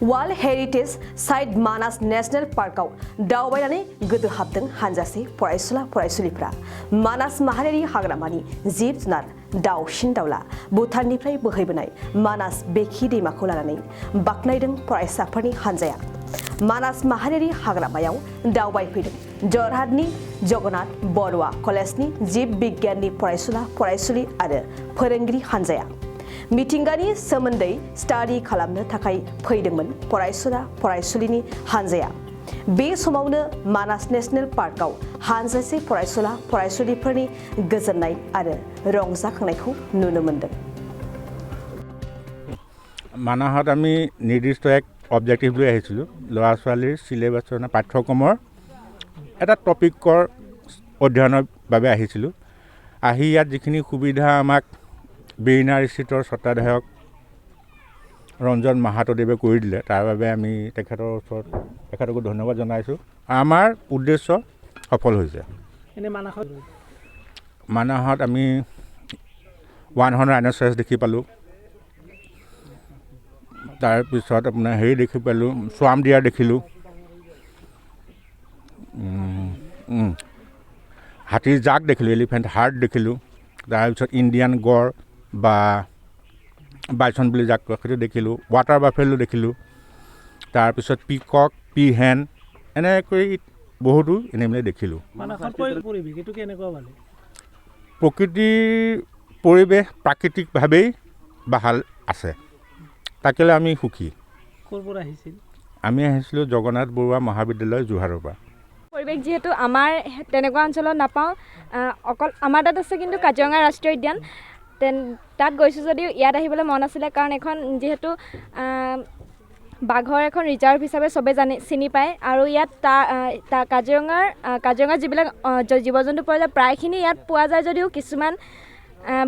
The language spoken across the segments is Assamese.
World Heritage Site Manas National Park दावबायनानै गोदो हाबदों हानजासे फरायसुला फरायसुलिफ्रा मानास माहारियारि हाग्रामानि जिब जुनार दाउसिन दाउला भुटाननिफ्राय बोहैबोनाय मानास बेखि दैमाखौ लानानै बाख्नायदों फरायसाफोरनि हानजाया मानास माहारियारि हाग्रामायाव दावबायफैदों जरहाटनि जगन्नाथ बरुवा कलेजनि जिब बिगियाननि फरायसुला फरायसुलि आरो फोरोंगिरि हानजाया मिथिंगानि सोमोन्दै स्टाडि खालामनो थाखाय फैदोंमोन फरायसुला फरायसुलिनि हानजाया बे समावनो मानास नेशनेल पार्कआव हानजासे फरायसुला फरायसुलिफोरनि गोजोननाय आरो रंजाखांनायखौ नुनो मोन्दों मानाहत আমি নিৰ্দিষ্ট এক অবজেক্টিভ লৈ আহিছিলোঁ ল'ৰা ছোৱালীৰ সিলেবাছৰ পাঠ্যক্ৰমৰ এটা টপিকৰ অধ্যয়নৰ বাবে আহিছিলোঁ আহি ইয়াত যিখিনি সুবিধা আমাক বেৰিনাৰ স্থিতৰ সত্তাধায়ক ৰঞ্জন মাহাতদেৱে কৰি দিলে তাৰ বাবে আমি তেখেতৰ ওচৰত তেখেতকো ধন্যবাদ জনাইছোঁ আমাৰ উদ্দেশ্য সফল হৈছে এনে মানাহত আমি 100 ৰাইনোচেৰাছ দেখি পালোঁ তাৰ পিছত আপোনাৰ হেৰি দেখি পালোঁ সোৱাম ডিয়াৰ দেখিলোঁ হাতীৰ জাক দেখিলোঁ এলিফেণ্ট হাৰ্ট দেখিলোঁ তাৰপিছত ইণ্ডিয়ান গড় বা বাইচন বুলি যাক কয় সেইটো দেখিলোঁ ৱাটাৰ বাফেলো দেখিলোঁ তাৰপিছত পিকক পিহেন এনেকৈ বহুতো এনিমেল দেখিলোঁ প্ৰকৃতিৰ পৰিৱেশ প্ৰাকৃতিকভাৱেই ভাল আছে তাকেলৈ আমি সুখী আমি আহিছিলোঁ জগন্নাথ বৰুৱা মহাবিদ্যালয় যোৰহাটৰ পৰা পৰিৱেশ যেহেতু আমাৰ তেনেকুৱা অঞ্চলত নাপাওঁ অকল আমাৰ তাত আছে কিন্তু কাজিৰঙা ৰাষ্ট্ৰীয় উদ্যান তাত গৈছোঁ যদিও ইয়াত আহিবলৈ মন আছিলে কাৰণ এখন যিহেতু বাঘৰ এখন ৰিজাৰ্ভ হিচাপে চবে চিনি পায় আৰু ইয়াত কাজিৰঙাৰ যিবিলাক জীৱ জন্তু পোৱা যায় প্ৰায়খিনি ইয়াত পোৱা যায় যদিও কিছুমান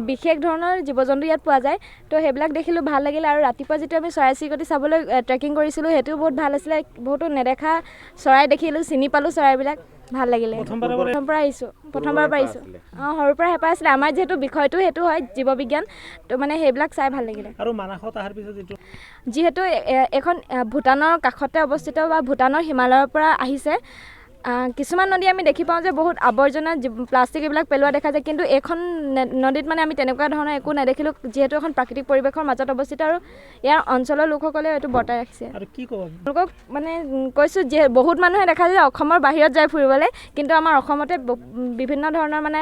বিশেষ ধৰণৰ জীৱ জন্তু ইয়াত পোৱা যায় তো সেইবিলাক দেখিলোঁ ভাল লাগিলে আৰু ৰাতিপুৱা যিটো আমি চৰাই চিৰিকটি চাবলৈ ট্ৰেকিং কৰিছিলোঁ সেইটোও বহুত ভাল আছিলে বহুতো নেদেখা চৰাই দেখিলোঁ চিনি পালোঁ চৰাইবিলাক ভাল লাগিলে প্ৰথমবাৰ পাৰিছোঁ সৰুৰ পৰা হেঁপাহ আছিলে আমাৰ যিহেতু বিষয়টো সেইটো হয় জীৱ বিজ্ঞান তো মানে সেইবিলাক চাই ভাল লাগিলে আৰু মানাহত অহাৰ পিছত যিহেতু এখন ভূটানৰ কাষতে অৱস্থিত বা ভূটানৰ হিমালয়ৰ পৰা আহিছে কিছুমান নদী আমি দেখি পাওঁ যে বহুত আৱৰ্জনা প্লাষ্টিক এইবিলাক পেলোৱা দেখা যায় কিন্তু এইখন নদীত মানে আমি তেনেকুৱা ধৰণৰ একো নেদেখিলোঁ যিহেতু এখন প্ৰাকৃতিক পৰিৱেশৰ মাজত অৱস্থিত আৰু ইয়াৰ অঞ্চলৰ লোকসকলেও এইটো বৰ্তাই ৰাখিছে আৰু কি ক'ব তেওঁলোকক মানে কৈছোঁ যে বহুত মানুহে দেখা যায় অসমৰ বাহিৰত যায় ফুৰিবলৈ কিন্তু আমাৰ অসমতে বিভিন্ন ধৰণৰ মানে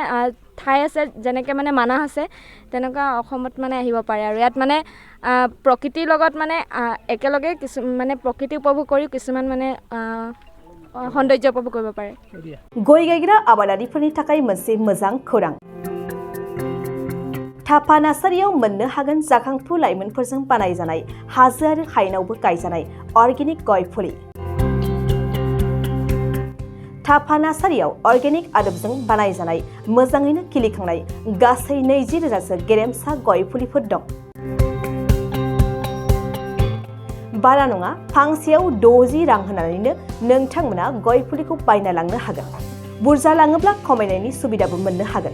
ঠাই আছে যেনেকৈ মানে মানাহ আছে তেনেকুৱা অসমত মানে আহিব পাৰে আৰু ইয়াত মানে প্ৰকৃতিৰ লগত মানে একেলগে মানে প্ৰকৃতি উপভোগ কৰি কিছুমান মানে সৌন্দৰ্য উপভোগ কৰিব পাৰে गय गायग्रा आबादारिफोरनि थाखाय मोनसे मोजां खौरां थापा नार्सारियाव मोननो हागोन जाखांफु लाइमोनफोरजों बानायजानाय हाजो आरो हायेनावबो गायजानाय अर्गेनिक गय फुलि थापा नार्सारियाव अर्गेनिक आदबजों बानायजानाय मोजाङैनो खिलिखांनाय गासै 20,000सो गेरेमसा गय फुलिफोर दं बारा नङा फांसेयाव 60 रां होनानैनो नोंथांमोना गय फुलिखौ बायना लांनो हागोन बुरजा लाङोब्ला खमायनायनि सुबिदाबो मोननो हागोन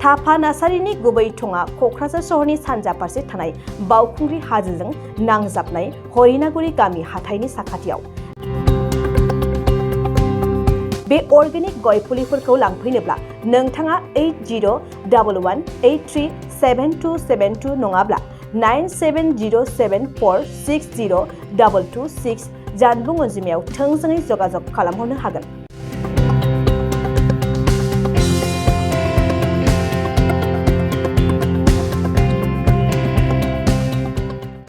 थापा नार्सारिनि गुबै थङा क'क्राझार सहरनि सानजा फारसे थानाय बावखुंग्रि हाजोजों नांजाबनाय हरिनागुरि गामि हाथाइनि साखाथियाव बे अर्गेनिक गय फुलिफोरखौ लांफैनोब्ला नोंथाङा 8011837272 नङाब्ला 9707460226 जानबुं अनजिमायाव थोंजोङै जगाजग खालामहरनो हागोन